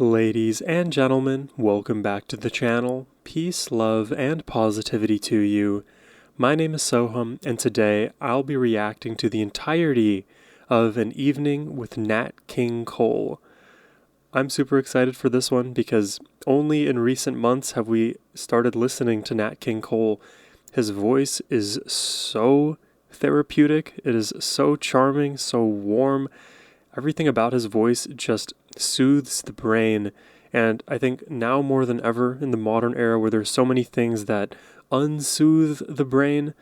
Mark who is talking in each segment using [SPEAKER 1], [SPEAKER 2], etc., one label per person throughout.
[SPEAKER 1] Ladies and gentlemen, welcome back to the channel. Peace, love, and positivity to you. My name is Sohum, and today I'll be reacting to the entirety of An Evening with Nat King Cole. I'm super excited for this one because only in recent months have we started listening to Nat King Cole. His voice is so therapeutic, it is so charming, so warm. Everything about his voice just soothes the brain, and I think now more than ever in the modern era where there's so many things that unsoothe the brain,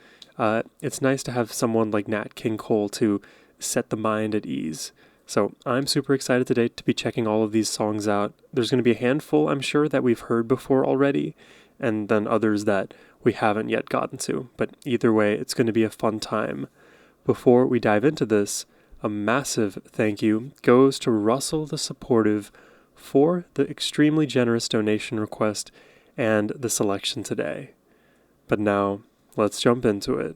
[SPEAKER 1] it's nice to have someone like Nat King Cole to set the mind at ease. So I'm super excited today to be checking all of these songs out. There's going to be a handful, I'm sure, that we've heard before already, and then others that we haven't yet gotten to. But either way, it's going to be a fun time. Before we dive into this, a massive thank you goes to Russell the Supportive for the extremely generous donation request and the selection today. But now, let's jump into it.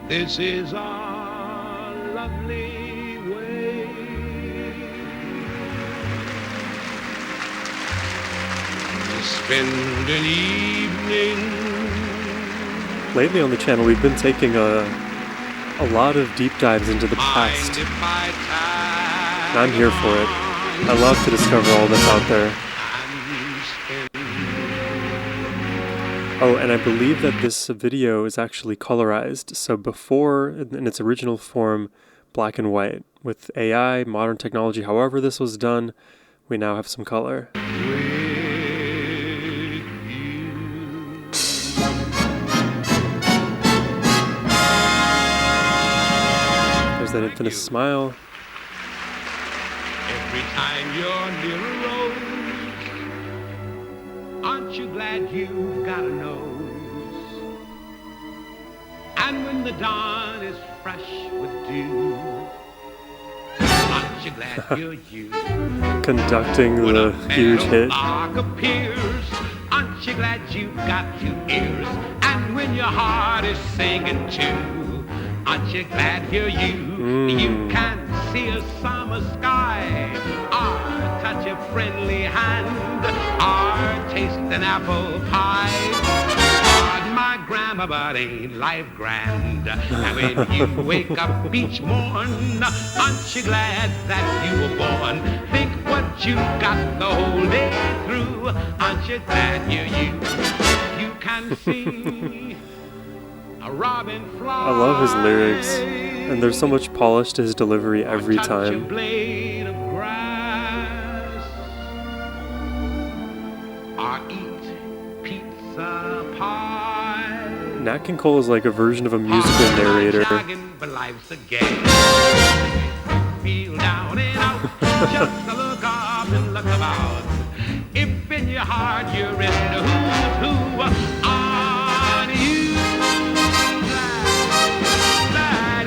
[SPEAKER 2] This is our lovely way to spend an evening.
[SPEAKER 1] Lately on the channel, we've been taking a lot of deep dives into the past. And I'm here for it. I love to discover all that's out there. Oh, and I believe that this video is actually colorized. So before, in its original form, black and white. With AI, modern technology, however this was done, we now have some color. There's that infamous smile.
[SPEAKER 2] Every time you're near a rose, aren't you glad you've got a nose? And when the dawn is fresh with dew, aren't you glad you're you?
[SPEAKER 1] Conducting the huge hit.
[SPEAKER 2] Appears, aren't you glad you've got two ears? And when your heart is singing too, aren't you glad you're you? You can see a summer sky, or touch a friendly hand, or taste an apple pie. Pardon my grammar, but ain't life grand? And when you wake up each morn, aren't you glad that you were born? Think what you got the whole day through. Aren't you glad you're you? You can see a robin fly.
[SPEAKER 1] I love his lyrics, and there's so much polish to his delivery every time.
[SPEAKER 2] A blade of grass, or eat pizza pie.
[SPEAKER 1] Nat King Cole is like a version of a musical narrator.
[SPEAKER 2] But life's a game. Feel down and out, just look up and look about. If in your heart you're in the who's who, are you glad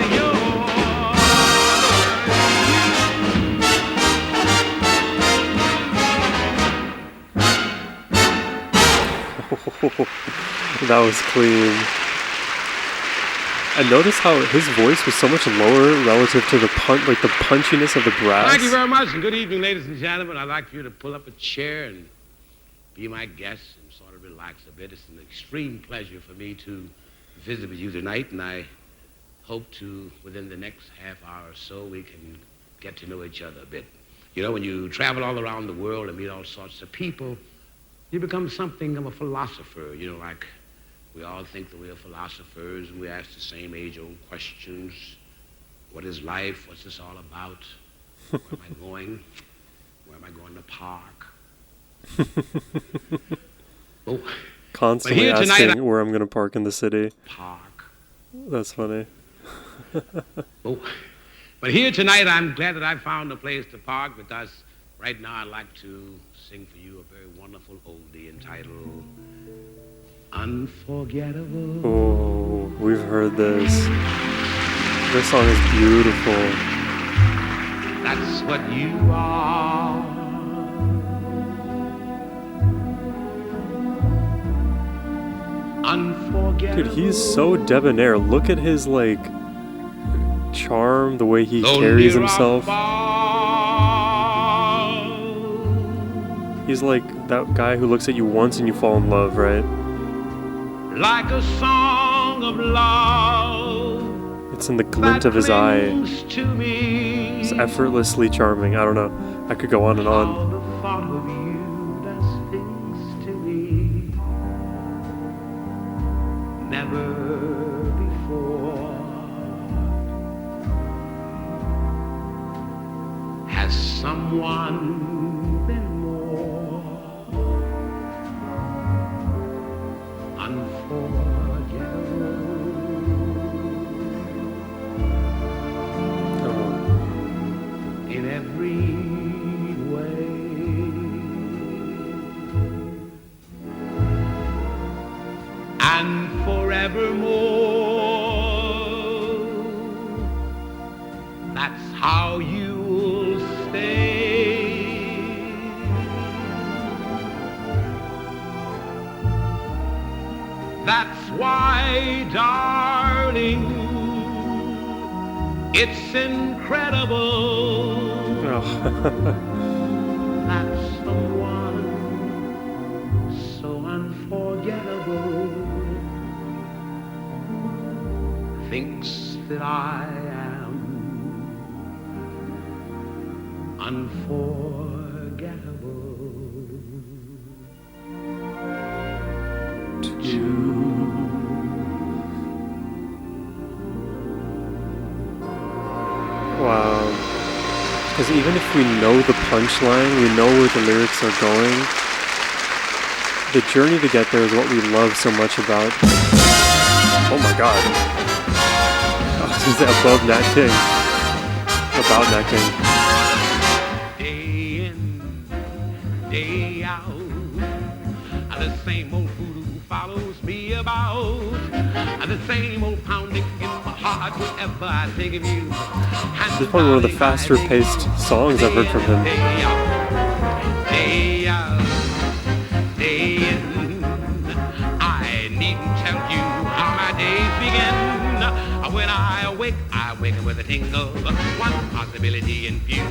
[SPEAKER 1] That was clean. I noticed how his voice was so much lower relative to the punchiness of the brass.
[SPEAKER 2] Thank you very much, and good evening, ladies and gentlemen. I'd like you to pull up a chair and be my guest and sort of relax a bit. It's an extreme pleasure for me to visit with you tonight, and I hope to, within the next half hour or so, we can get to know each other a bit. You know, when you travel all around the world and meet all sorts of people, you become something of a philosopher. You know, like we all think that we are philosophers, and we ask the same age-old questions. What is life? What's this all about? Where am I going? Where am I going to park? Oh,
[SPEAKER 1] Constantly asking where I'm going to park in the city.
[SPEAKER 2] Park.
[SPEAKER 1] That's funny.
[SPEAKER 2] Oh, but here tonight, I'm glad that I found a place to park, because right now I'd like to sing for you a very wonderful oldie entitled Unforgettable.
[SPEAKER 1] Oh, we've heard this. This song is beautiful.
[SPEAKER 2] That's what you are. unforgettable.
[SPEAKER 1] Dude, he's so debonair. Look at his, like, charm, the way he
[SPEAKER 2] Though
[SPEAKER 1] carries
[SPEAKER 2] near or
[SPEAKER 1] himself.
[SPEAKER 2] far,
[SPEAKER 1] He's like that guy who looks at you once and you fall in love, right?
[SPEAKER 2] like a song of love.
[SPEAKER 1] It's in the glint of his eye.
[SPEAKER 2] To me.
[SPEAKER 1] It's effortlessly charming. I don't know. I could go on and
[SPEAKER 2] How
[SPEAKER 1] on.
[SPEAKER 2] the thought of you does things to me. Never before has someone been more unforgettable.
[SPEAKER 1] Oh.
[SPEAKER 2] In every way, and forevermore. That's how you'll stay. That's why, darling, it's incredible.
[SPEAKER 1] Oh.
[SPEAKER 2] That someone so unforgettable thinks that I am unforgettable too.
[SPEAKER 1] Wow. Because even if we know the punchline, we know where the lyrics are going, the journey to get there is what we love so much about. Oh my god. I was gonna say above Nat King. About Nat King.
[SPEAKER 2] Day in, day out, the same old voodoo follows me about. The same old pounding in my heart whenever I think of you.
[SPEAKER 1] This is probably one of the faster paced songs I've heard from him.
[SPEAKER 2] Day out, day in. I needn't tell you how my days begin. When I wake up with a tingle. One possibility in view.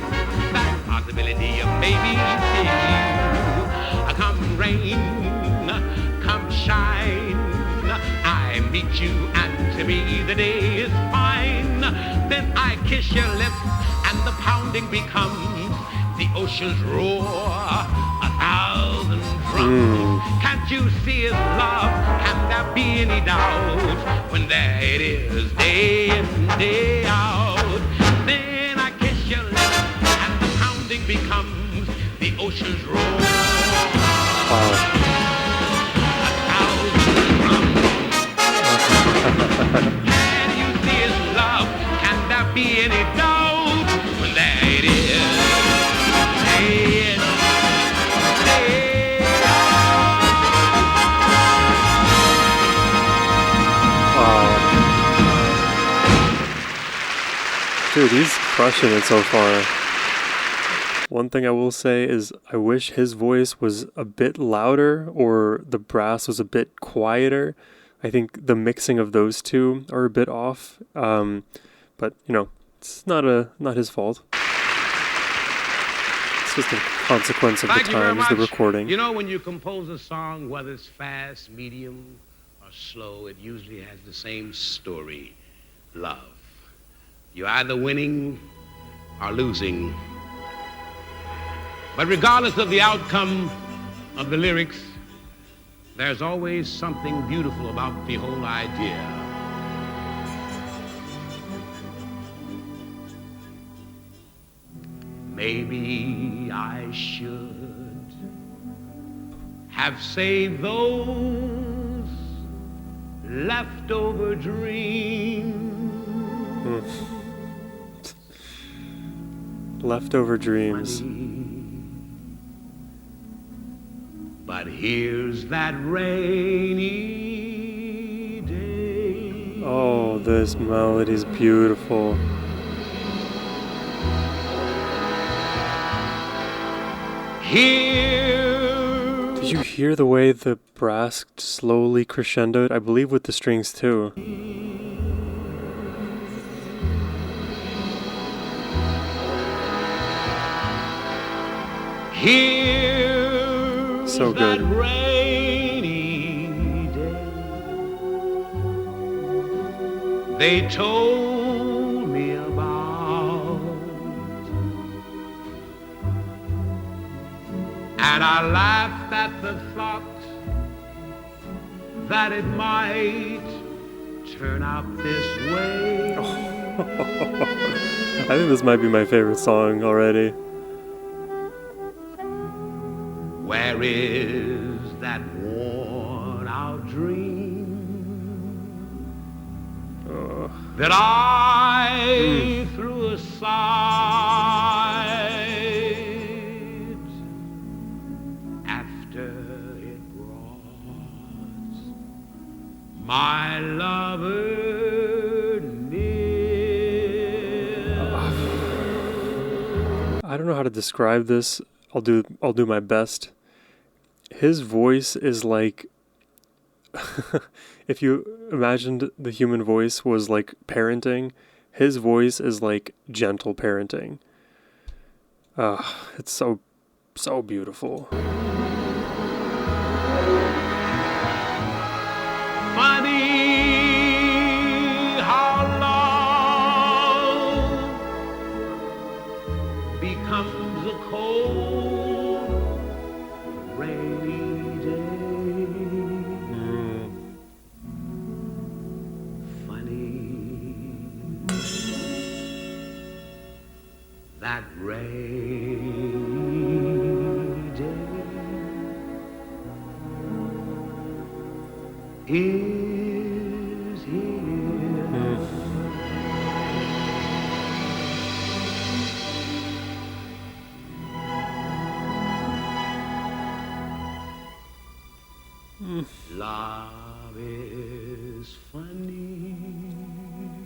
[SPEAKER 2] That possibility of maybe seeing you. Come rain, come shine. I meet you and to me the day is fine. Then I kiss your lips and the pounding becomes the ocean's roar, a thousand drums. Can't you see his love? Can there be any doubt? When there it is, day in, day out. Then I kiss your lips and the pounding becomes the ocean's roar.
[SPEAKER 1] Wow.
[SPEAKER 2] Can you see his love? Can there be any doubt? When there it is, day in, day out.
[SPEAKER 1] Wow. Dude, he's crushing it so far. One thing I will say is I wish his voice was a bit louder or the brass was a bit quieter. I think the mixing of those two are a bit off. But, you know, it's not his fault. It's just a consequence of the times, the recording.
[SPEAKER 2] You know, when you compose a song, whether it's fast, medium, or slow, it usually has the same story: love. You're either winning or losing. But regardless of the outcome of the lyrics, there's always something beautiful about the whole idea. Maybe I should have saved those leftover dreams.
[SPEAKER 1] Leftover dreams.
[SPEAKER 2] But here's that rainy day.
[SPEAKER 1] Oh, this melody's beautiful.
[SPEAKER 2] Here
[SPEAKER 1] Did Did you hear the way the brass slowly crescendoed? I believe with the strings too.
[SPEAKER 2] Here's
[SPEAKER 1] So
[SPEAKER 2] that
[SPEAKER 1] good.
[SPEAKER 2] rainy day they told me about, and I laughed at the thought that it might turn out this way.
[SPEAKER 1] I think this might be my favorite song already.
[SPEAKER 2] Where is that worn out dream that I threw aside after it brought my lover near?
[SPEAKER 1] I don't know how to describe this. I'll do my best. His voice is like if you imagined the human voice was like parenting, his voice is like gentle parenting. It's so beautiful.
[SPEAKER 2] Funny how love becomes a cold, rainy day. Funny that rainy day is here. Love is funny.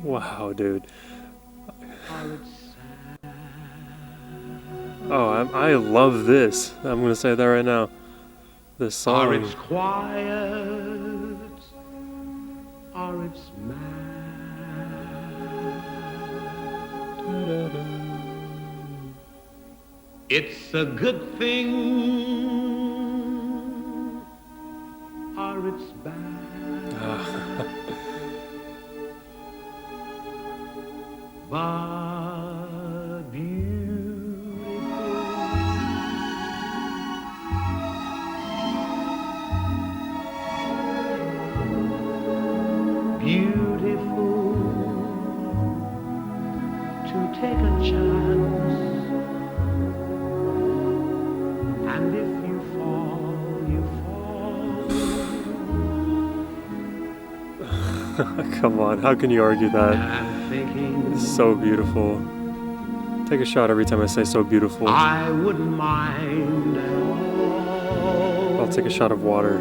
[SPEAKER 1] Wow, dude.
[SPEAKER 2] How it's sad.
[SPEAKER 1] Oh, I love this. I'm gonna say that right now. This song.
[SPEAKER 2] Or it's quiet, or it's mad. It's a good thing, or it's bad. But beautiful to take a chance, and if you fall, you fall.
[SPEAKER 1] Come on, how can you argue that?
[SPEAKER 2] I'm thinking
[SPEAKER 1] It's so beautiful. Take a shot every time I say so beautiful.
[SPEAKER 2] I wouldn't mind at all.
[SPEAKER 1] I'll take a shot of water.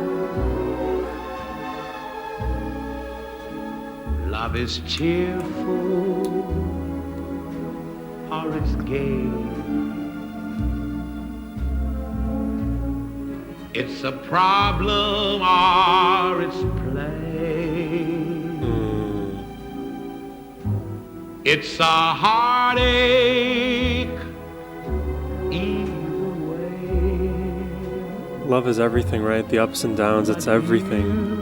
[SPEAKER 2] Love is cheerful, or it's gay. It's a problem, or it's play. It's a heartache, either way.
[SPEAKER 1] Love is everything, right? The ups and downs, it's everything.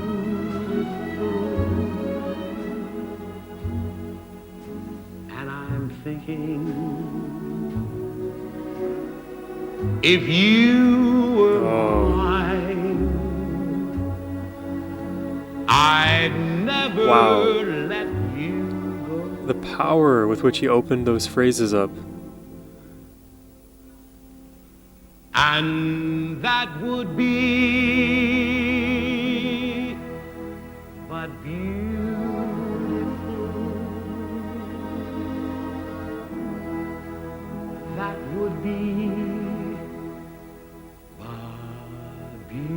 [SPEAKER 2] Thinking if you were mine, I'd never let you go.
[SPEAKER 1] The power with which he opened those phrases up.
[SPEAKER 2] And that would be but beautiful. That would be but beautiful.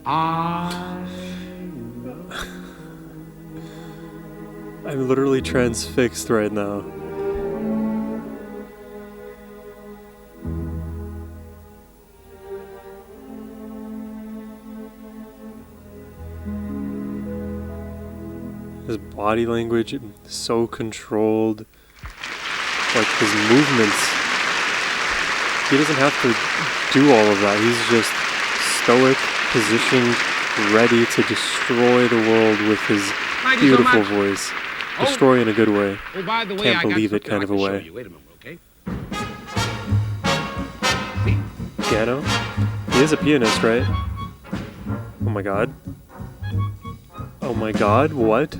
[SPEAKER 2] I know
[SPEAKER 1] I'm literally transfixed right now. His body language, so controlled. Like his movements. He doesn't have to do all of that. He's just stoic, positioned, ready to destroy the world with his beautiful voice. Destroy in a good way.
[SPEAKER 2] Oh, by the way,
[SPEAKER 1] Can't believe it kind of a way.
[SPEAKER 2] Wait a moment, okay?
[SPEAKER 1] Piano? He is a pianist, right? Oh my god. Oh my god, what?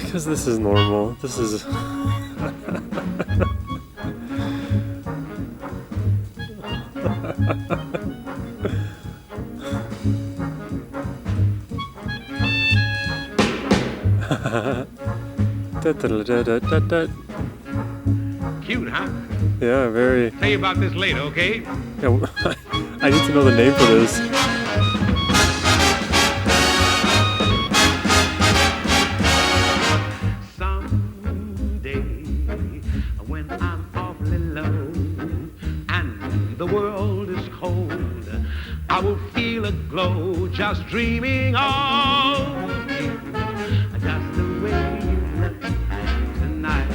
[SPEAKER 1] Because this is normal. This is...
[SPEAKER 2] Cute, huh?
[SPEAKER 1] Yeah, very...
[SPEAKER 2] Tell you about this later, okay?
[SPEAKER 1] Yeah, I need to know the name for this.
[SPEAKER 2] Someday, when I'm awfully low and the world is cold, I will feel a glow just dreaming of you, just the way you look tonight.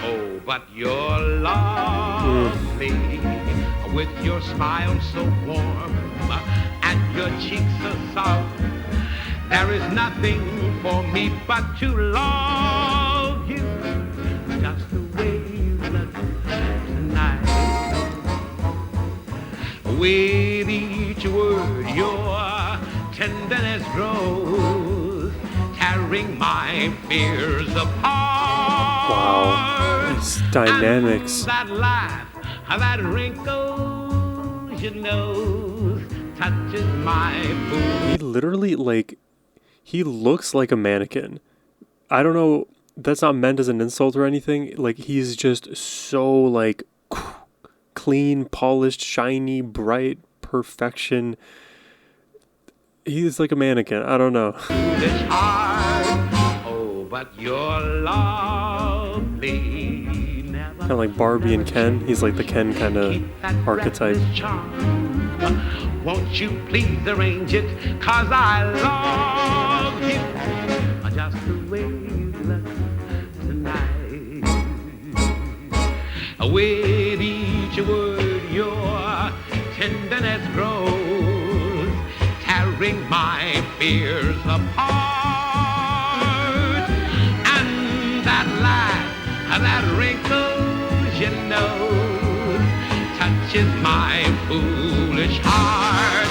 [SPEAKER 2] Oh, but you're lovely, with your smile so warm and your cheeks so soft. There is nothing for me but to love you, just the way you look tonight. With each word your tenderness grows, tearing my fears apart.
[SPEAKER 1] Wow, it's dynamics.
[SPEAKER 2] And that laugh, that wrinkles your nose, touches my food.
[SPEAKER 1] He literally, like, he looks like a mannequin. I don't know, that's not meant as an insult or anything. Like, he's just so, like, clean, polished, shiny, bright, perfection. He's like a mannequin. I don't know.
[SPEAKER 2] It's hard, oh, but you're lovely.
[SPEAKER 1] Kind of like Barbie and Ken. He's like the Ken kind of archetype.
[SPEAKER 2] Won't you please arrange it? 'Cause I love you just the way you look tonight. With each word your tenderness grows, tearing my fears apart. And that laugh, that wrinkles your nose, touches my foolish heart.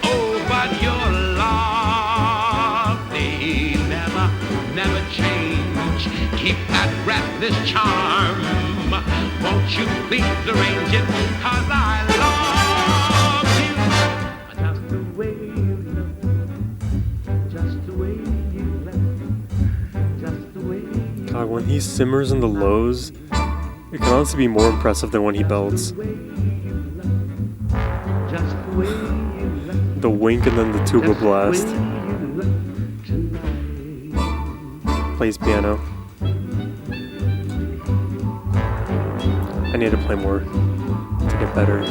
[SPEAKER 2] Oh, but you're lovely, never change. Keep that breathless charm. Won't you please arrange it? 'Cause I love you just the way you look, just the way you look, just the way you
[SPEAKER 1] God, when he simmers in the lows, it can honestly be more impressive than when he belts. The wink and then the tuba blast. Plays piano. I need to play more to get better.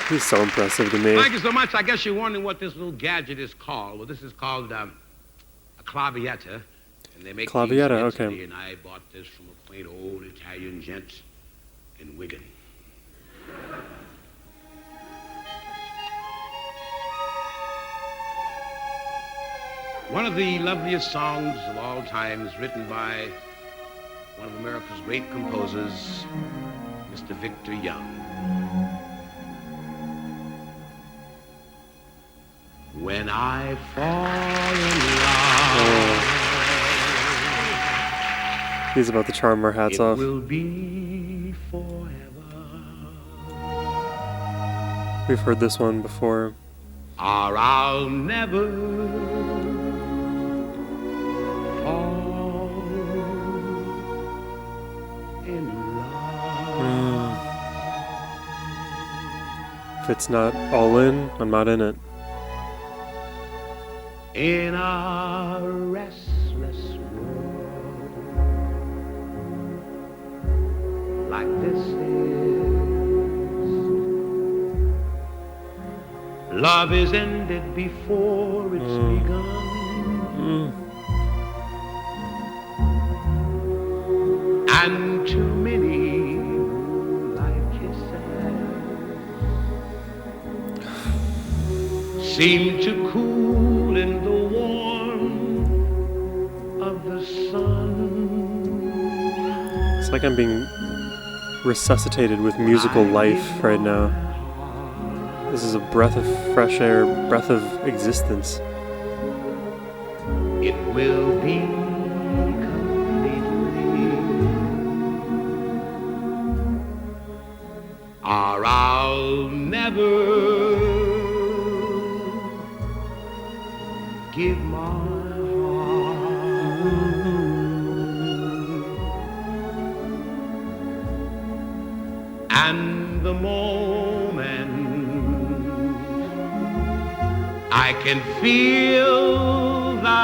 [SPEAKER 1] He's so impressive to me.
[SPEAKER 2] Thank you so much. I guess you're wondering what this little gadget is called. Well, this is called a clavietta. And they make
[SPEAKER 1] Clavietta,
[SPEAKER 2] these in
[SPEAKER 1] okay.
[SPEAKER 2] Italy, and I bought this from a quaint old Italian gent in Wigan. One of the loveliest songs of all time is written by one of America's great composers, Mr. Victor Young. when I fall in love.
[SPEAKER 1] He's about to charm our hats off.
[SPEAKER 2] It will be forever.
[SPEAKER 1] We've heard this one before.
[SPEAKER 2] Or I'll never fall in love.
[SPEAKER 1] If it's not all in, I'm not in it.
[SPEAKER 2] In a restless world like this love is ended before it's begun. And too many moonlight kisses seem to cool in the warmth of the sun.
[SPEAKER 1] It's like I'm being resuscitated with musical life right now. This is a breath of fresh air, breath of existence.
[SPEAKER 2] It will be completely, or I'll never give my heart. And the moment I can feel that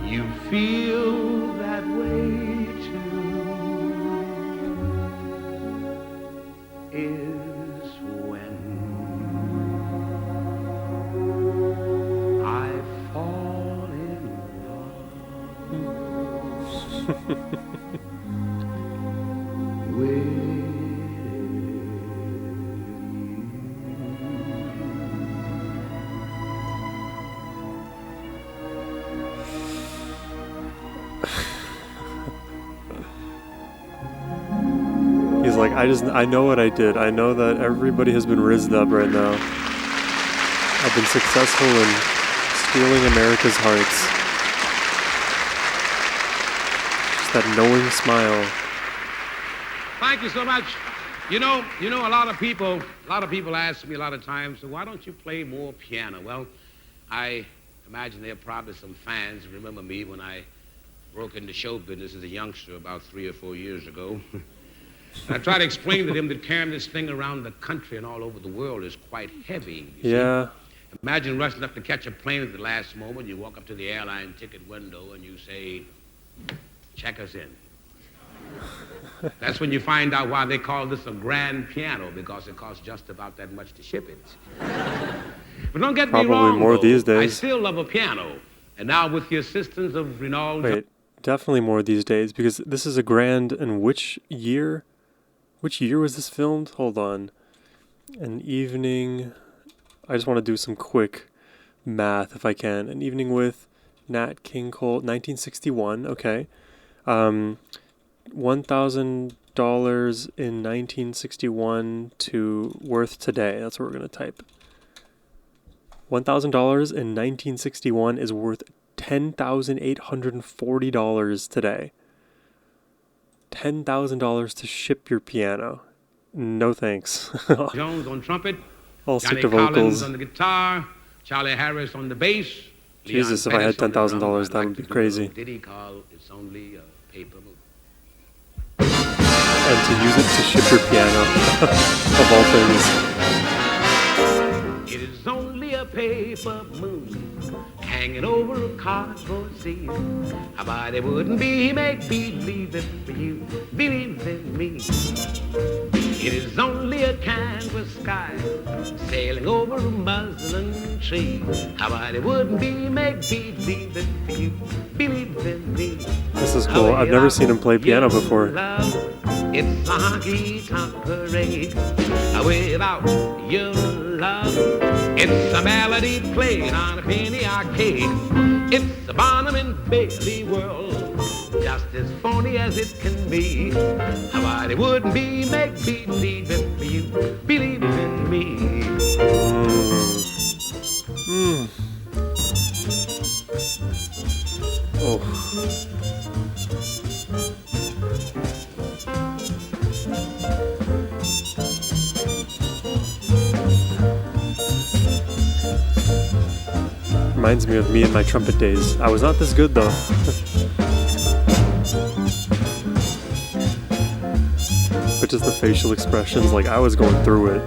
[SPEAKER 2] you feel that way too is when I fall in love with
[SPEAKER 1] He's like, I know what I did. I know that everybody has been rizzed up right now. I've been successful in stealing America's hearts. Just that knowing smile.
[SPEAKER 2] Thank you so much. You know, a lot of people ask me a lot of times, so why don't you play more piano? Well, I imagine there are probably some fans who remember me when I broke into show business as a youngster about 3 or 4 years ago. I try to explain to them that carrying this thing around the country and all over the world is quite heavy.
[SPEAKER 1] Yeah.
[SPEAKER 2] See? Imagine rushing up to catch a plane at the last moment. You walk up to the airline ticket window and you say, check us in. That's when you find out why they call this a grand piano, because it costs just about that much to ship it. But don't get me wrong,
[SPEAKER 1] Probably more
[SPEAKER 2] though,
[SPEAKER 1] these days.
[SPEAKER 2] I still love a piano. And now with the assistance of Rinaldo...
[SPEAKER 1] Wait, definitely more these days, because this is a grand, and which year? Which year was this filmed? Hold on. An evening... I just want to do some quick math, if I can. An Evening with Nat King Cole, 1961, okay. $1,000 in 1961 to worth today. That's what we're going to type. $1,000 in 1961 is worth $10,840 today. $10,000 to ship your piano. No thanks.
[SPEAKER 2] Jones on trumpet,
[SPEAKER 1] I'll stick
[SPEAKER 2] Johnny
[SPEAKER 1] to
[SPEAKER 2] Collins
[SPEAKER 1] vocals.
[SPEAKER 2] on the guitar, Charlie Harris on the bass.
[SPEAKER 1] Jesus,
[SPEAKER 2] Leon
[SPEAKER 1] if I had
[SPEAKER 2] Pettis on the
[SPEAKER 1] $10,000,
[SPEAKER 2] drums.
[SPEAKER 1] that
[SPEAKER 2] I'd
[SPEAKER 1] would be
[SPEAKER 2] like to do a
[SPEAKER 1] crazy.
[SPEAKER 2] little ditty called It's Only a Paper Moon.
[SPEAKER 1] And to use it to ship your piano, of all things.
[SPEAKER 2] It is only a paper moon hanging over a cardboard sea. How about it wouldn't be make-believe if you believe in me. It is only a canvas sky sailing over a muslin tree. How about it wouldn't be make-believe if you believe in me.
[SPEAKER 1] This is cool. I've never seen him play piano before.
[SPEAKER 2] It's a honky-tonk parade without your love. It's a melody played on a penny arcade. It's a Barnum and Bailey world, just as phony as it can be. How about it wouldn't be make-believe if you believe in me.
[SPEAKER 1] Oh. Reminds me of me in my trumpet days. I was not this good though. But just the facial expressions, like I was going through it.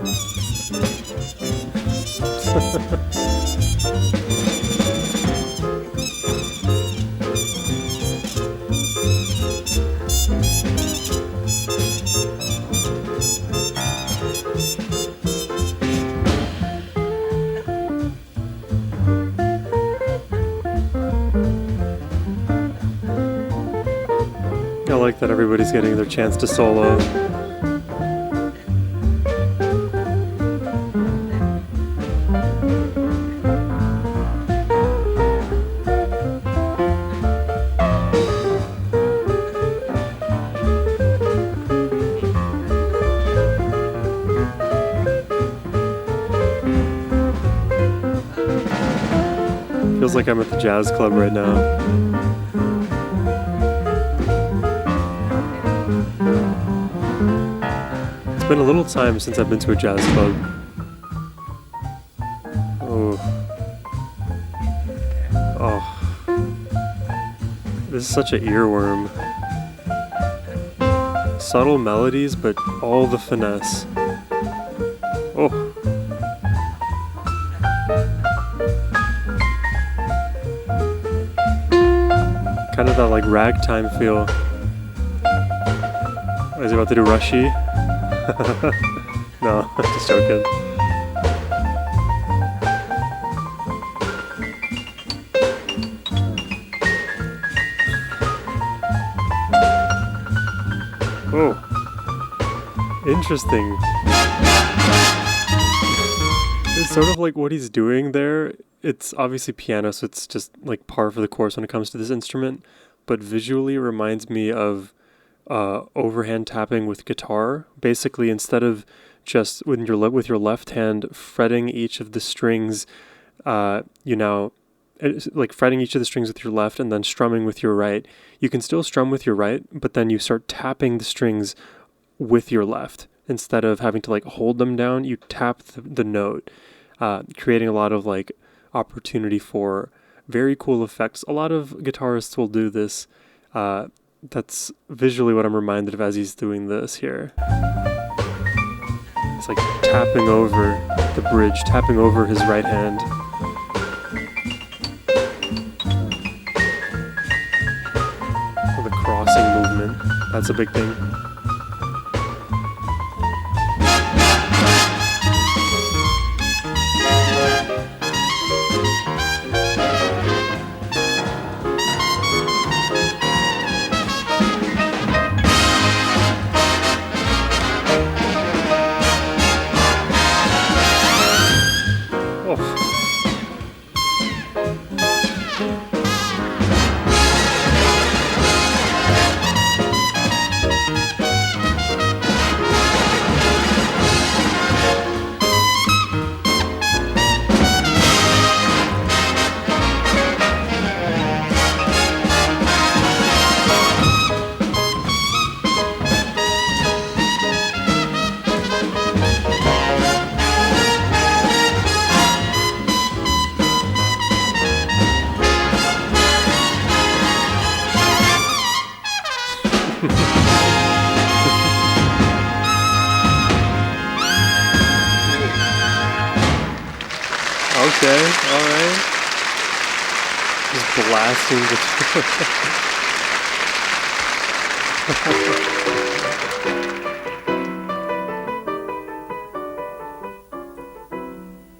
[SPEAKER 1] I like that everybody's getting their chance to solo. Feels like I'm at the jazz club right now. It's been a little time since I've been to a jazz club. Oh. Oh. This is such an earworm. Subtle melodies, but all the finesse. Oh. Kind of that like ragtime feel. Is he about to do Rushy? No, just joking. Oh, interesting. It's sort of like what he's doing there. It's obviously piano, so it's just like par for the course when it comes to this instrument, but visually it reminds me of overhand tapping with guitar. Basically, instead of just with your left hand fretting each of the strings, like fretting each of the strings with your left and then strumming with your right. You can still strum with your right, but then you start tapping the strings with your left. Instead of having to like hold them down, you tap the note, creating a lot of like opportunity for very cool effects. A lot of guitarists will do this. That's visually what I'm reminded of as he's doing this here. It's like tapping over the bridge, tapping over his right hand. The crossing movement, that's a big thing. Okay, alright. Just blasting the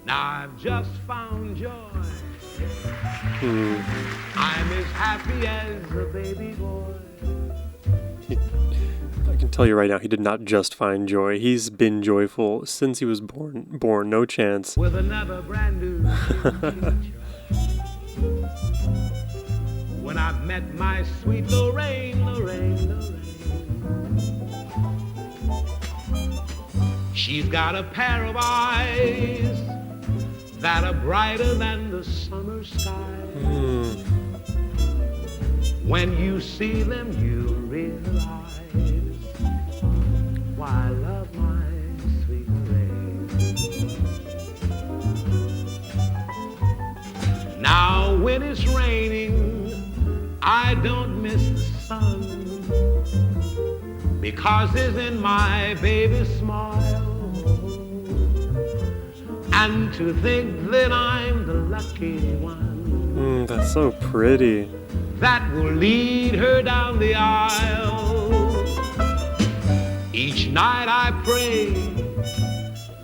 [SPEAKER 2] Now I've just found joy. I'm as happy as a baby boy.
[SPEAKER 1] I can tell you right now, he did not just find joy. He's been joyful since he was born. No chance.
[SPEAKER 2] With another brand new future. When I met my sweet Lorraine. She's got a pair of eyes that are brighter than the summer sky. When you see them, you realize why I love my sweet rain. Now when it's raining, I don't miss the sun, because it's in my baby's smile. And to think that I'm the lucky one,
[SPEAKER 1] that's so pretty,
[SPEAKER 2] that will lead her down the aisle. Each night I pray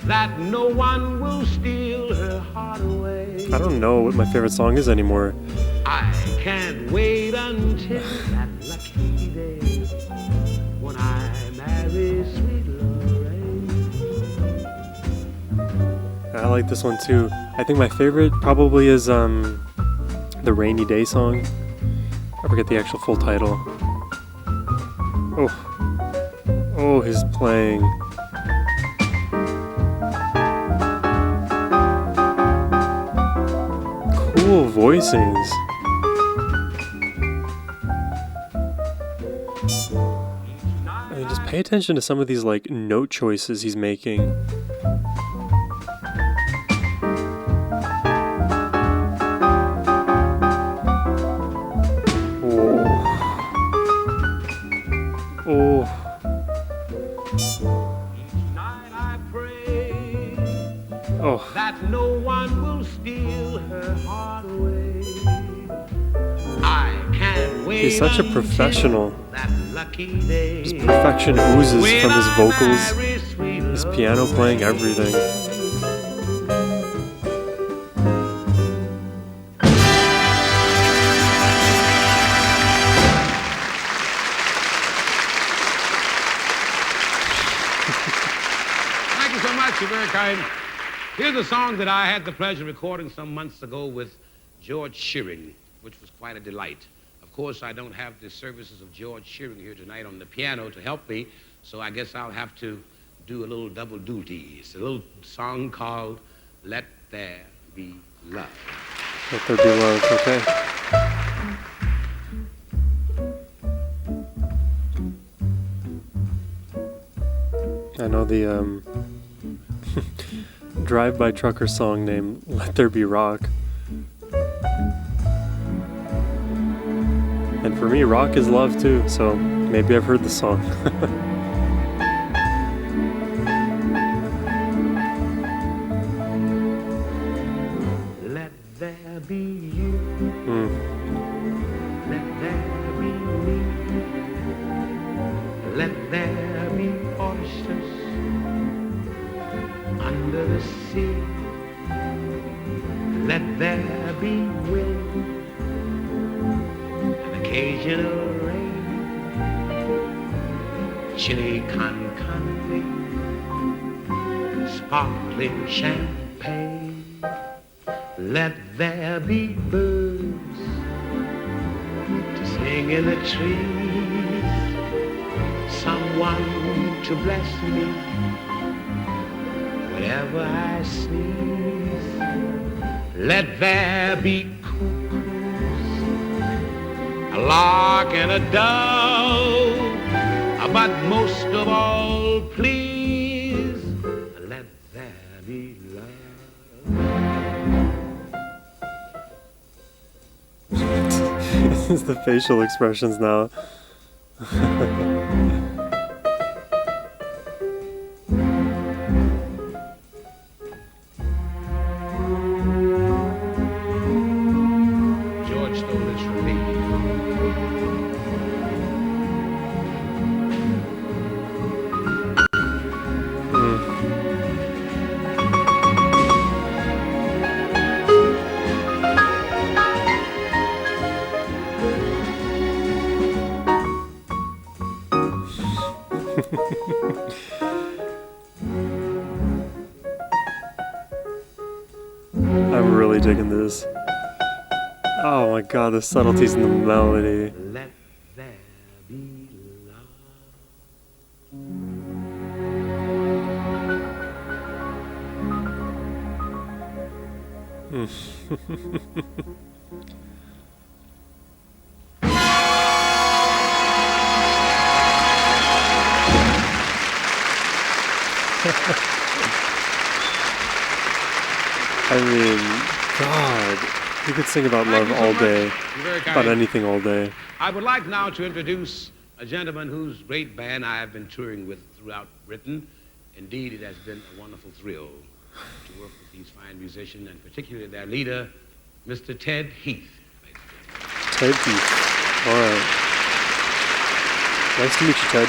[SPEAKER 2] that no one will steal her heart away.
[SPEAKER 1] I don't know what my favorite song is anymore.
[SPEAKER 2] I can't wait until that lucky day when I marry sweet Lorraine.
[SPEAKER 1] I like this one too. I think my favorite probably is the Rainy Day song. I forget the actual full title. Oh, he's playing. Cool voicings. I mean, just pay attention to some of these like note choices he's making. Oh. Oh.
[SPEAKER 2] That no one will steal her heart away. I can't wait.
[SPEAKER 1] He's such a professional.
[SPEAKER 2] That lucky day.
[SPEAKER 1] His perfection oozes from his vocals, his piano playing, everything.
[SPEAKER 2] Thank you so much. You're very kind. Here's a song that I had the pleasure of recording some months ago with George Shearing, which was quite a delight. Of course, I don't have the services of George Shearing here tonight on the piano to help me, so I guess I'll have to do a little double duty. It's a little song called Let There Be Love.
[SPEAKER 1] Let there be love, okay. I know the drive-by trucker song named Let There Be Rock. And for me, rock is love too, so maybe I've heard the song.
[SPEAKER 2] Let there be you. Let there be me. Let there be oysters under the sea. Let there be wind and occasional rain. Chili con carne, sparkling champagne. Let there be birds to sing in the trees. Someone to bless me whenever I sneeze. Let there be cuckoos, a lark and a dove, but most of all, please, let there be love.
[SPEAKER 1] This is the facial expressions now.
[SPEAKER 2] George stole this from me.
[SPEAKER 1] I'm really digging this. Oh my god, the subtleties in the melody.
[SPEAKER 2] Let there be love.
[SPEAKER 1] I mean, God, you could sing about love all day, about anything all day.
[SPEAKER 2] I would like now to introduce a gentleman whose great band I have been touring with throughout Britain. Indeed, it has been a wonderful thrill to work with these fine musicians, and particularly their leader, Mr. Ted Heath.
[SPEAKER 1] Ted Heath. All right. Nice to meet you, Ted.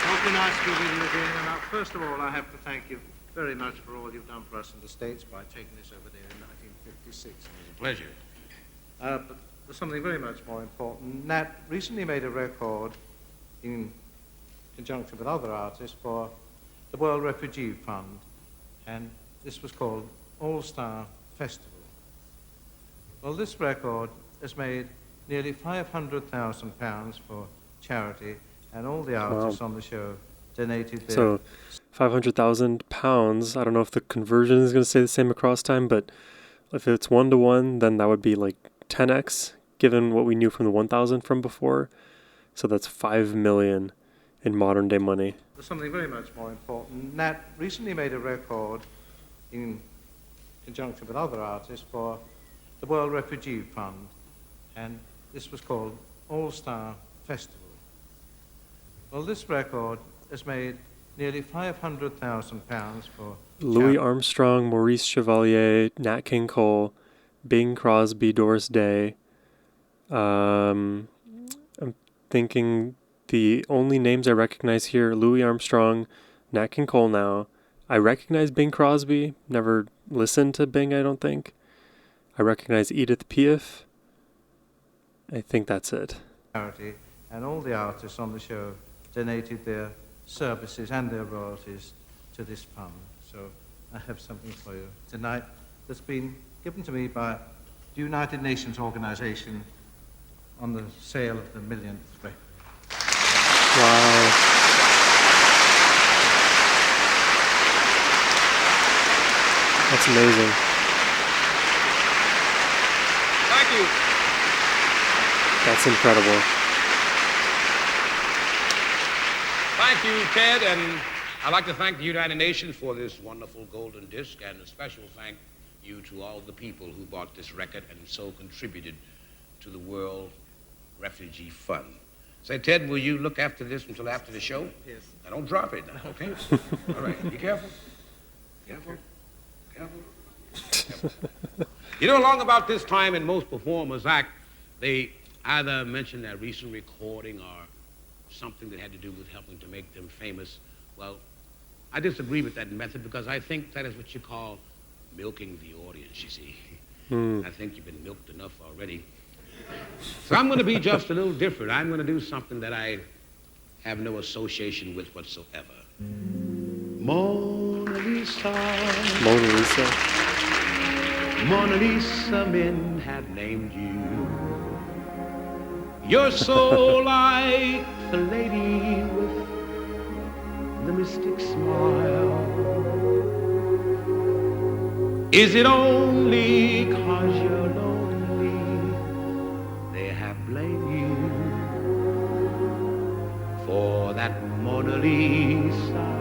[SPEAKER 3] Awfully nice to be with you again. And first of all, I have to thank you very much for all you've done for us in the States by taking us over there in 1956. It was
[SPEAKER 2] a pleasure.
[SPEAKER 3] But there's something very much more important. Nat recently made a record in conjunction with other artists for the World Refugee Fund, and this was called All-Star Festival. Well, this record has made nearly £500,000 for charity, and all the artists on the show donated their...
[SPEAKER 1] So, £500,000. I don't know if the conversion is going to stay the same across time, but if it's 1-to-1, then that would be like 10x, given what we knew from the 1,000 from before. So that's 5 million in modern day money.
[SPEAKER 3] There's something very much more important. Nat recently made a record in conjunction with other artists for the World Refugee Fund, and this was called All-Star Festival. Well, this record has made nearly £500,000 for
[SPEAKER 1] Louis Armstrong, Maurice Chevalier, Nat King Cole, Bing Crosby, Doris Day. I'm thinking the only names I recognize here: Louis Armstrong, Nat King Cole. Now I recognize Bing Crosby. Never listened to Bing, I don't think. I recognize Edith Piaf. I think that's it.
[SPEAKER 3] Charity, and all the artists on the show donated their services and their royalties to this fund. So I have something for you tonight that's been given to me by the United Nations organization on the sale of the millionth record.
[SPEAKER 1] Wow. That's amazing.
[SPEAKER 2] Thank you.
[SPEAKER 1] That's incredible.
[SPEAKER 2] Thank you, Ted, and I'd like to thank the United Nations for this wonderful golden disc, and a special thank you to all the people who bought this record and so contributed to the World Refugee Fund. Say, Ted, will you look after this until after the show?
[SPEAKER 3] Yes.
[SPEAKER 2] Now, don't drop it now, okay? All right, be careful. Careful. Careful. You know, along about this time in most performers act, they either mention their recent recording or something that had to do with helping to make them famous. Well, I disagree with that method because I think that is what you call milking the audience, you see. I think you've been milked enough already. So I'm going to be just a little different. I'm going to do something that I have no association with whatsoever. Mona Lisa.
[SPEAKER 1] Mona Lisa.
[SPEAKER 2] Mona Lisa, men had named you. You're so like the lady with the mystic smile. Is it only 'cause you're lonely they have blamed you for that Mona Lisa?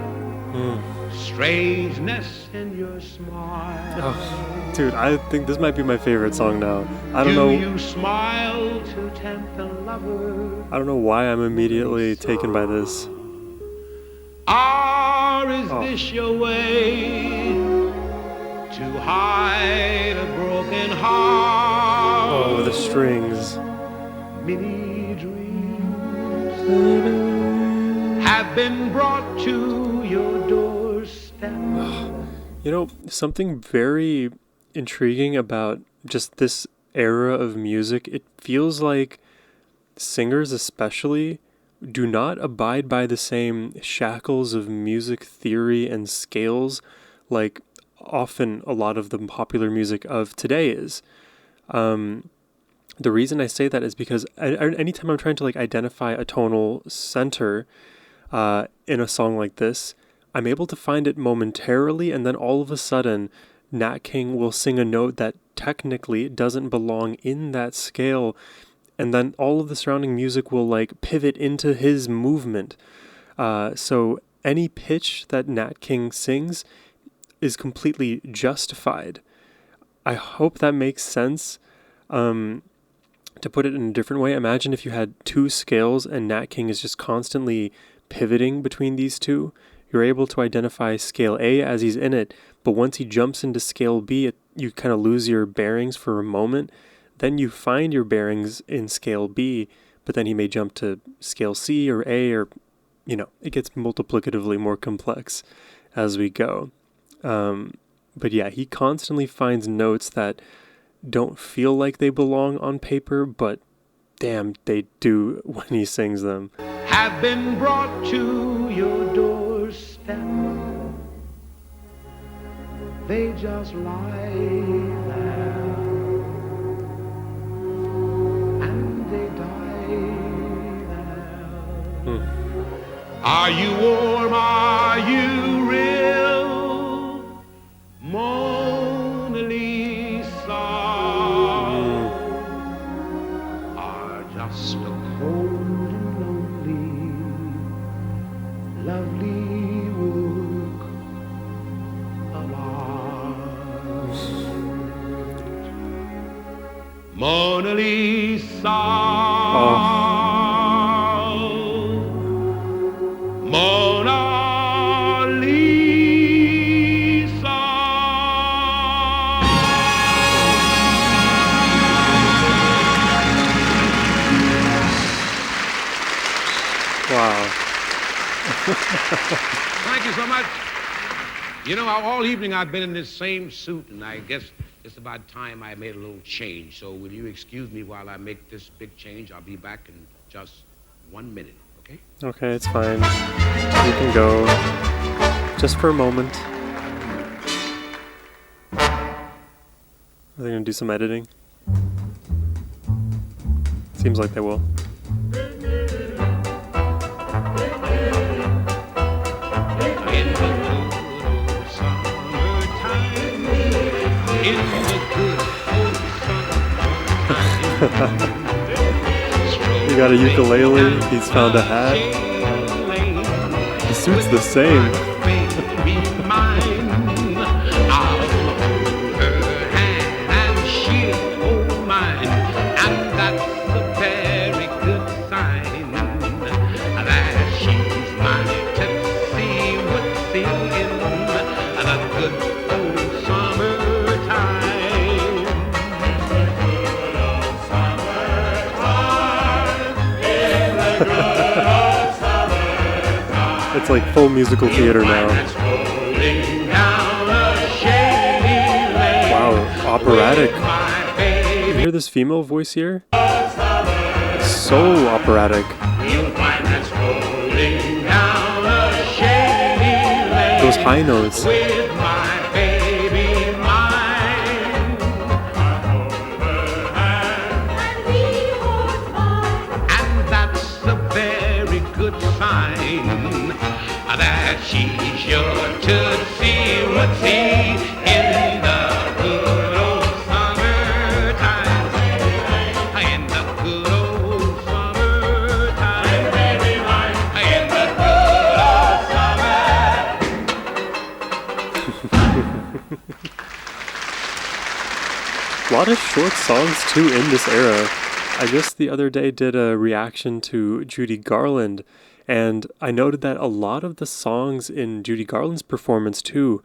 [SPEAKER 2] Strangeness in your smile.
[SPEAKER 1] Oh, dude, I think this might be my favorite song now. I don't know.
[SPEAKER 2] You smile to tempt a lover?
[SPEAKER 1] I don't know why I'm immediately taken by this.
[SPEAKER 2] Or is this your way to hide a broken heart?
[SPEAKER 1] Oh, the strings.
[SPEAKER 2] Many dreams have been brought to your doorstep.
[SPEAKER 1] You know, something very intriguing about just this era of music, it feels like singers especially do not abide by the same shackles of music theory and scales like often a lot of the popular music of today is. The reason I say that is because anytime I'm trying to like identify a tonal center in a song like this, I'm able to find it momentarily, and then all of a sudden, Nat King will sing a note that technically doesn't belong in that scale, and then all of the surrounding music will like pivot into his movement. So any pitch that Nat King sings is completely justified. I hope that makes sense. To put it in a different way, imagine if you had two scales and Nat King is just constantly pivoting between these two. You're able to identify scale A as he's in it, but once he jumps into scale B, you kind of lose your bearings for a moment. Then you find your bearings in scale B, but then he may jump to scale C or A, or, it gets multiplicatively more complex as we go. But yeah, he constantly finds notes that don't feel like they belong on paper, but damn, they do when he sings them.
[SPEAKER 2] Have been brought to your doorstep. They just lie there, and they die there. Are you warm? Are you real? Mona Lisa. Are just a cold and lonely, lovely work of art. Mona Lisa. Mona Lisa.
[SPEAKER 1] Wow.
[SPEAKER 2] Thank you so much. All evening I've been in this same suit, and I guess it's about time I made a little change. So will you excuse me while I make this big change? I'll be back in just 1 minute, okay?
[SPEAKER 1] Okay, it's fine. You can go just for a moment. Are they going to do some editing? Seems like they will. You got a ukulele, he's found a hat. The suit's the same. It's like full musical theater now. Wow, operatic. You hear this female voice here? So operatic. Those high notes.
[SPEAKER 2] That she's sure to see what's in the good old summertime. In the good old summertime. In the good old
[SPEAKER 1] A lot of short songs too in this era. I just the other day did a reaction to Judy Garland, and I noted that a lot of the songs in Judy Garland's performance too,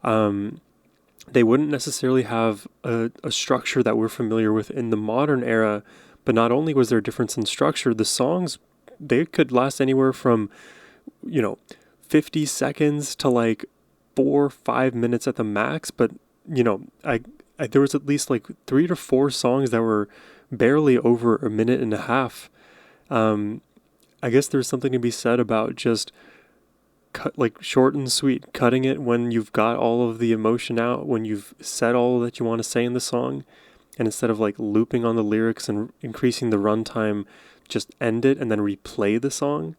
[SPEAKER 1] they wouldn't necessarily have a structure that we're familiar with in the modern era, but not only was there a difference in structure, the songs, they could last anywhere from, 50 seconds to like 4 or 5 minutes at the max, but, I there was at least like 3 to 4 songs that were barely over a minute and a half. I guess there's something to be said about just short and sweet, cutting it when you've got all of the emotion out, when you've said all that you want to say in the song, and instead of like looping on the lyrics and increasing the runtime, just end it and then replay the song.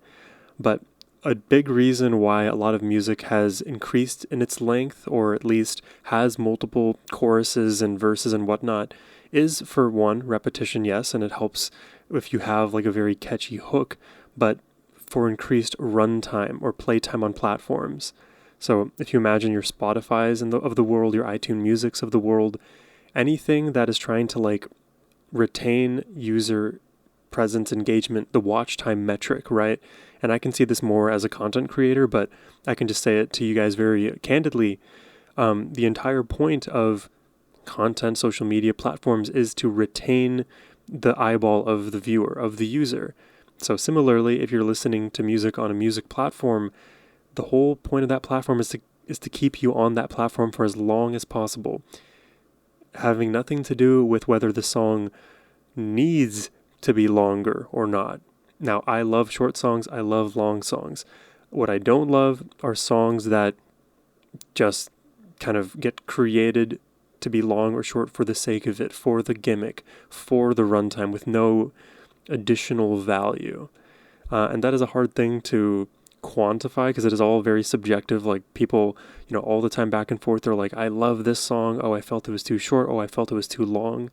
[SPEAKER 1] But a big reason why a lot of music has increased in its length, or at least has multiple choruses and verses and whatnot, is, for one, repetition, yes, and it helps if you have like a very catchy hook, but for increased runtime or playtime on platforms. So if you imagine your Spotify's of the world, your iTunes Musics of the world, anything that is trying to like retain user presence, engagement, the watch time metric, right? And I can see this more as a content creator, but I can just say it to you guys very candidly. The entire point of content, social media platforms is to retain the eyeball of the viewer, of the user. So similarly, if you're listening to music on a music platform, the whole point of that platform is to keep you on that platform for as long as possible, having nothing to do with whether the song needs to be longer or not. Now, I love short songs, I love long songs. What I don't love are songs that just kind of get created to be long or short for the sake of it, for the gimmick, for the runtime, with no additional value. And that is a hard thing to quantify because it is all very subjective. Like people, all the time back and forth, they're like, I love this song. Oh, I felt it was too short. Oh, I felt it was too long.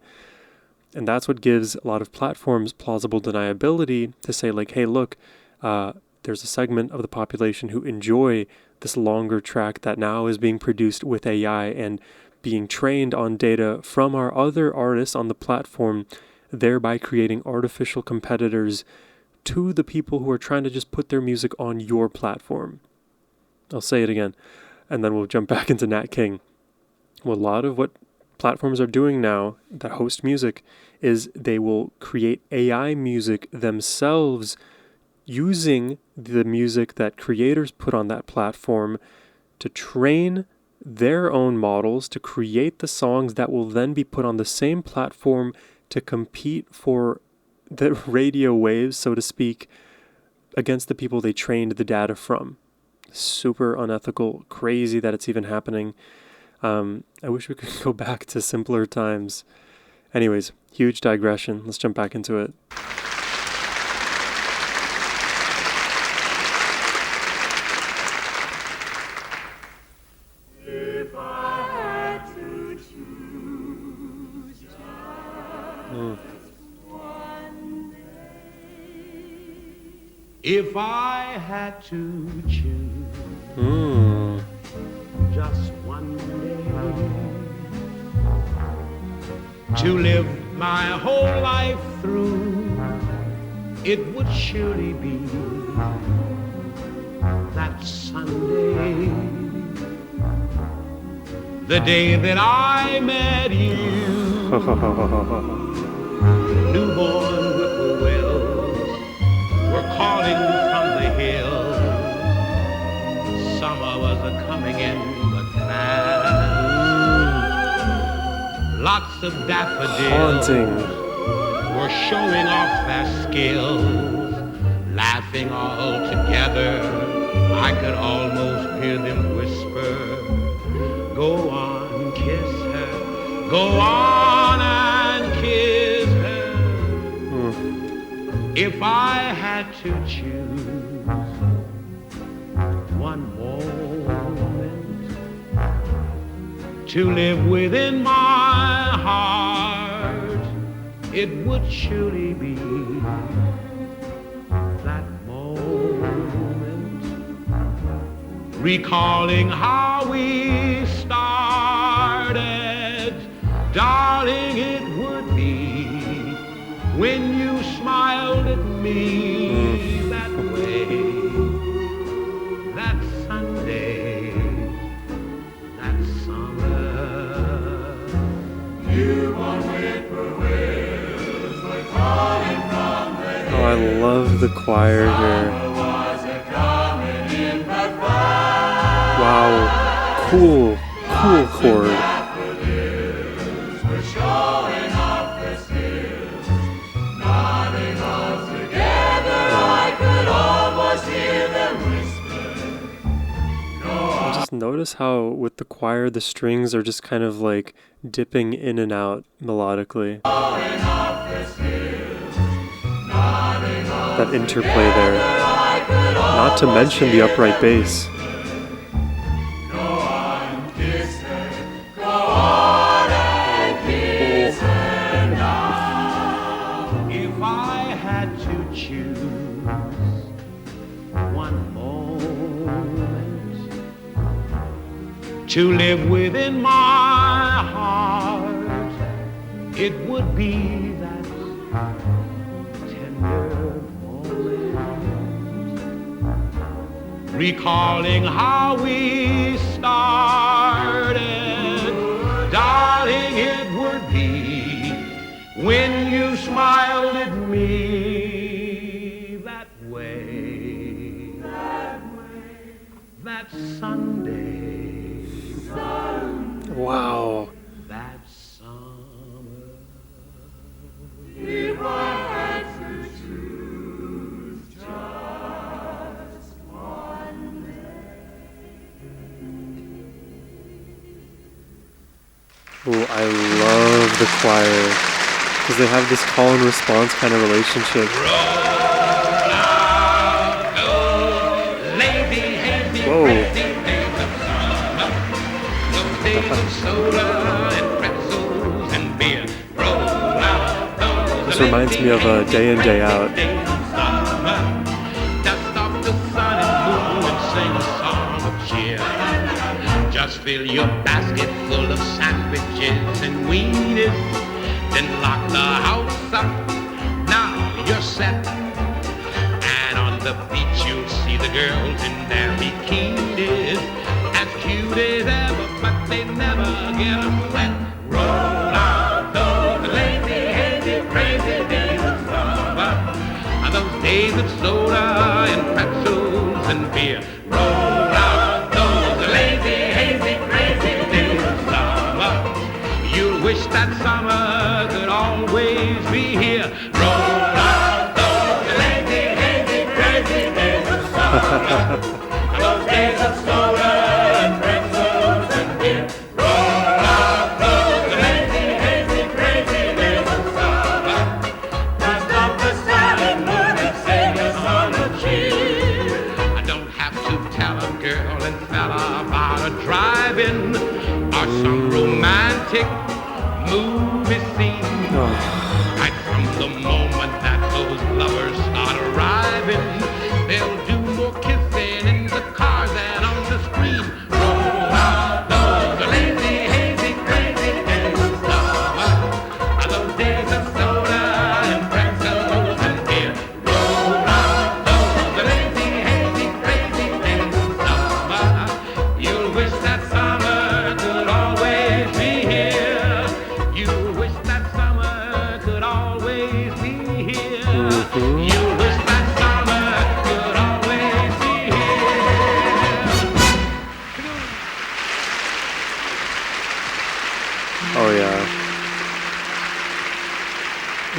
[SPEAKER 1] And that's what gives a lot of platforms plausible deniability to say like, hey, look, there's a segment of the population who enjoy this longer track that now is being produced with AI and being trained on data from our other artists on the platform, thereby creating artificial competitors to the people who are trying to just put their music on your platform. I'll say it again, and then we'll jump back into Nat King. Well, a lot of what platforms are doing now that host music is they will create AI music themselves using the music that creators put on that platform to train their own models to create the songs that will then be put on the same platform to compete for the radio waves, so to speak, against the people they trained the data from. Super unethical, crazy that it's even happening. I wish we could go back to simpler times. Anyways, huge digression. Let's jump back into it.
[SPEAKER 2] If I had to choose just one day to live my whole life through, it would surely be that Sunday, the day that I met you. Newborn whippoorwills were calling from the hill. Summer was a-coming in but fast. Lots of daffodils were showing off their skills. Laughing all together, I could almost hear them whisper, go on, kiss her, go on and kiss her. If I had to choose one moment to live within my heart, it would surely be that moment, recalling how we started. Darling, it would be when you smiled at me that way, that Sunday, that summer. Newborn whippoorwills were calling from the hill.
[SPEAKER 1] Oh, I love the choir here. Wow, cool chord. Notice how with the choir the strings are just kind of like dipping in and out melodically. That interplay there. Not to mention the upright bass.
[SPEAKER 2] If I had to choose one moment to live within my heart, it would be that tender moment, recalling how we started. Darling, it would be when you smiled at me that way, that Sunday,
[SPEAKER 1] Wow.
[SPEAKER 2] that summer.
[SPEAKER 4] If I had to choose just one day.
[SPEAKER 1] Oh, I love the choir because they have this call and response kind of relationship. Whoa. This reminds me of a Day In, Day Out.
[SPEAKER 2] Dust off the sun and moon and sing a song of cheer. Just fill your basket full of sandwiches and wieners, then lock the house up. Now you're set. And on the beach you'll see the girls in their bikinis, as cute as ever, but they never get wet. Roll out those lazy, hazy, crazy days of summer, those days of soda and pretzels and beer. Roll out those lazy, hazy, crazy days of summer. You'll wish that summer could always be here. Roll out those lazy, hazy, crazy days of summer, those days of soda and pretzels and beer. Roll out those lazy, hazy, crazy days of summer. Dust off the sun and moon and sing a song of cheer. I don't have to tell a girl and fella about a drive-in or some romantic movie scene. Right from the moment that those lovers start arriving, they'll do more kissing in the car than on the screen. Roll out those lazy, hazy, crazy days of summer, those days of soda and pretzels and beer. Roll out those lazy, hazy, crazy days of summer. You'll wish that summer could always be here. You'll wish that summer could always be here. You'll wish that summer could always be here.
[SPEAKER 1] Oh yeah.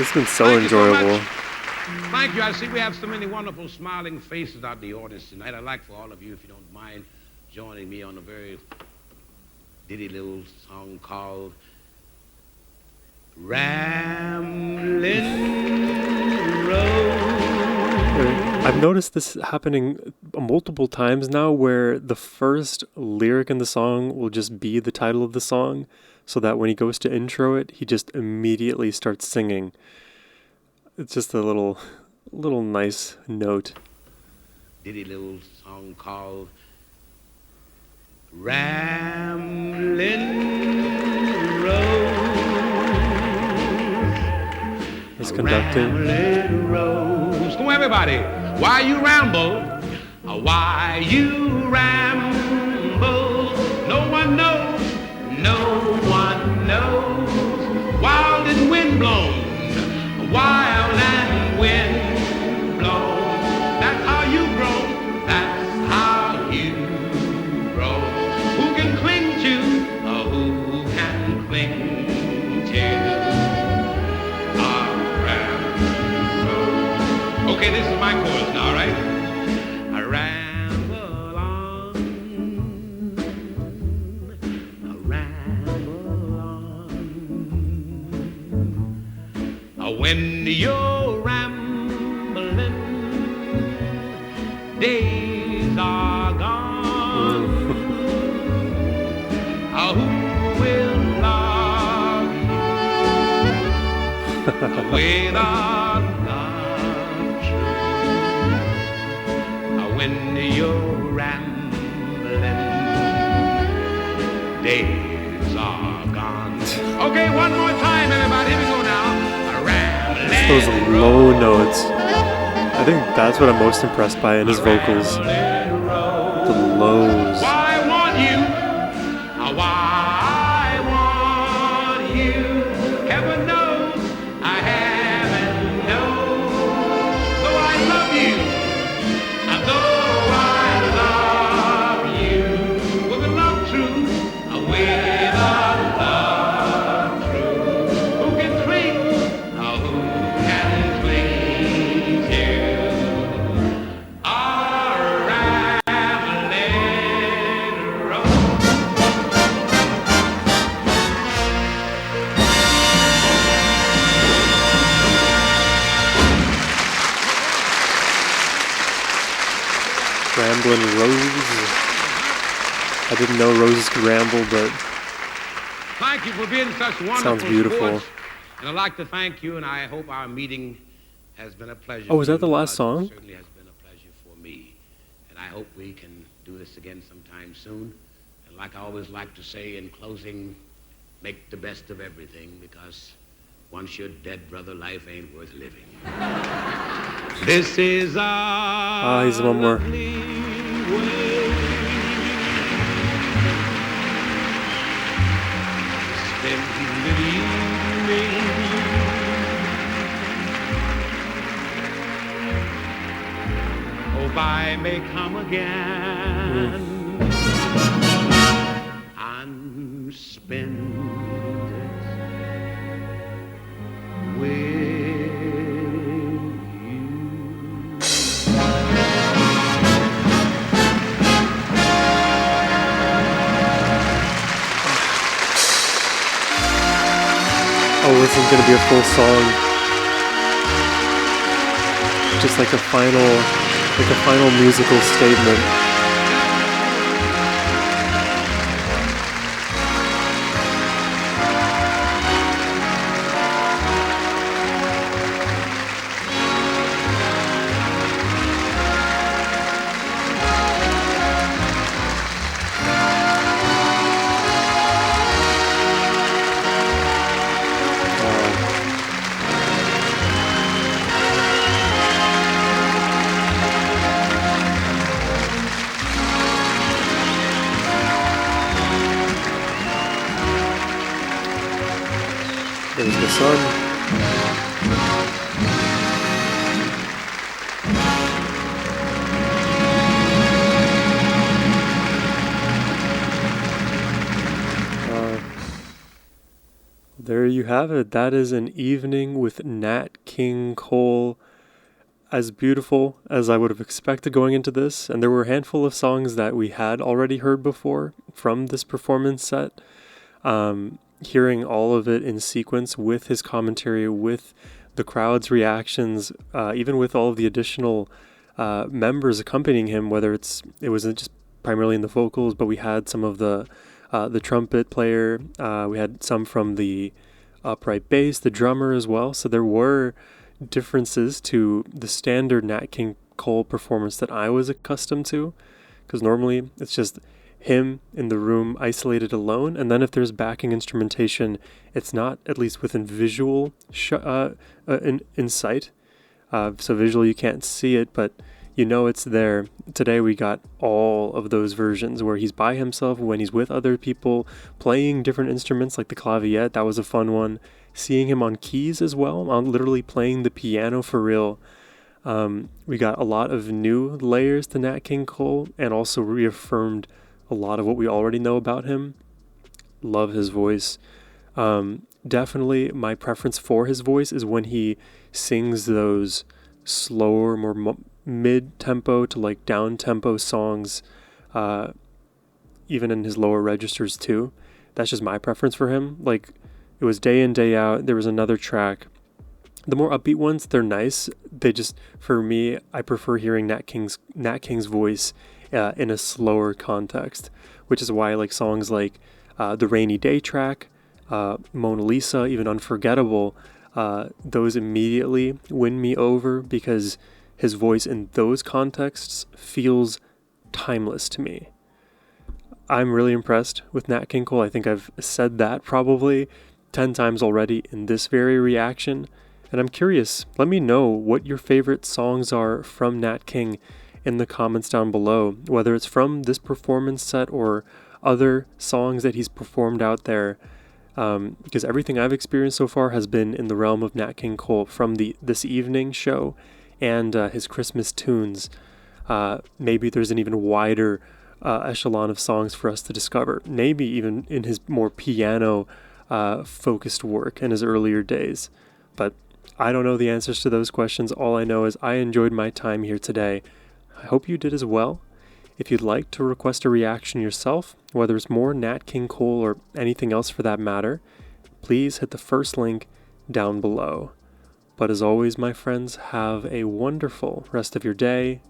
[SPEAKER 1] It's been so
[SPEAKER 2] Thank you so
[SPEAKER 1] enjoyable.
[SPEAKER 2] much. Thank you. I see we have so many wonderful smiling faces out in the audience tonight. I'd like for all of you, if you don't mind, joining me on a very ditty little song called Ramblin' Road.
[SPEAKER 1] I've noticed this happening multiple times now where the first lyric in the song will just be the title of the song, so that when he goes to intro it, he just immediately starts singing. It's just a little nice note.
[SPEAKER 2] Ditty little song called Ramblin' Road.
[SPEAKER 1] He's conducting.
[SPEAKER 2] Ramblin' Rose. Come on, everybody. Why you ramble? Why you ramble? No one knows. No one knows. Wild and wind blown. Wild and wind blown. That's how you grow. That's how you grow. Who can cling to? Who can cling to? Okay, this is my chorus now, right? I ramble on, I ramble on. When you're rambling, days are gone. Who will love you the way that love true? When you're rambling, days are gone. Okay, one more time, everybody. Here we go now. Rambling.
[SPEAKER 1] Those low notes. I think that's what I'm most impressed by in his vocals. The lows.
[SPEAKER 2] Why want you? Why want you? Heaven knows I haven't known. Though I love you, though I love you, with a love true, with a love true. Who can cling? Who can cling to a rambling road?
[SPEAKER 1] Ramblin' Rose. I didn't know roses could ramble, but
[SPEAKER 2] Thank you for being such wonderful
[SPEAKER 1] sounds beautiful.
[SPEAKER 2] sports. And I'd like to thank you, and I hope our meeting has been a pleasure.
[SPEAKER 1] Oh, was
[SPEAKER 2] for
[SPEAKER 1] that the
[SPEAKER 2] you,
[SPEAKER 1] last
[SPEAKER 2] because
[SPEAKER 1] song?
[SPEAKER 2] It certainly has been a pleasure for me. And I hope we can do this again sometime soon. And like I always like to say in closing, make the best of everything, because once you're dead, brother, life ain't worth living. This is our
[SPEAKER 1] he's one more.
[SPEAKER 2] lovely way. Spend the evening. Hope I may come again and spend it with you.
[SPEAKER 1] Oh, this is gonna be a full song. Just like a final musical statement. There's the sun. There you have it. That is An Evening with Nat King Cole. As beautiful as I would have expected going into this, and there were a handful of songs that we had already heard before from this performance set. Hearing all of it in sequence with his commentary, with the crowd's reactions, even with all of the additional members accompanying him, whether it wasn't just primarily in the vocals, but we had some of the trumpet player, we had some from the upright bass, the drummer as well. So there were differences to the standard Nat King Cole performance that I was accustomed to, because normally it's just him in the room isolated alone, and then if there's backing instrumentation, it's not at least within visual in sight. So visually you can't see it, but you know it's there. Today we got all of those versions where he's by himself, when he's with other people playing different instruments like the claviette. That was a fun one. Seeing him on keys as well, on literally playing the piano for real. We got a lot of new layers to Nat King Cole, and also reaffirmed a lot of what we already know about him. Love his voice. Definitely my preference for his voice is when he sings those slower, more mid-tempo to like down-tempo songs, even in his lower registers too. That's just my preference for him. Like, it was day in, day out. There was another track The more upbeat ones, they're nice. They just, for me, I prefer hearing Nat King's voice in a slower context, which is why I like songs like the Rainy Day track, Mona Lisa, even Unforgettable. Those immediately win me over because his voice in those contexts feels timeless to me. I'm really impressed with Nat King Cole. I think I've said that probably 10 times already in this very reaction. And I'm curious, let me know what your favorite songs are from Nat King in the comments down below, whether it's from this performance set or other songs that he's performed out there. Because everything I've experienced so far has been in the realm of Nat King Cole, from the This Evening show and his Christmas tunes. Maybe there's an even wider echelon of songs for us to discover, maybe even in his more piano focused work in his earlier days. But I don't know the answers to those questions. All I know is I enjoyed my time here today. I hope you did as well. If you'd like to request a reaction yourself, whether it's more Nat King Cole or anything else for that matter, please hit the first link down below. But as always, my friends, have a wonderful rest of your day.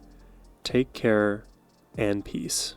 [SPEAKER 1] Take care and peace.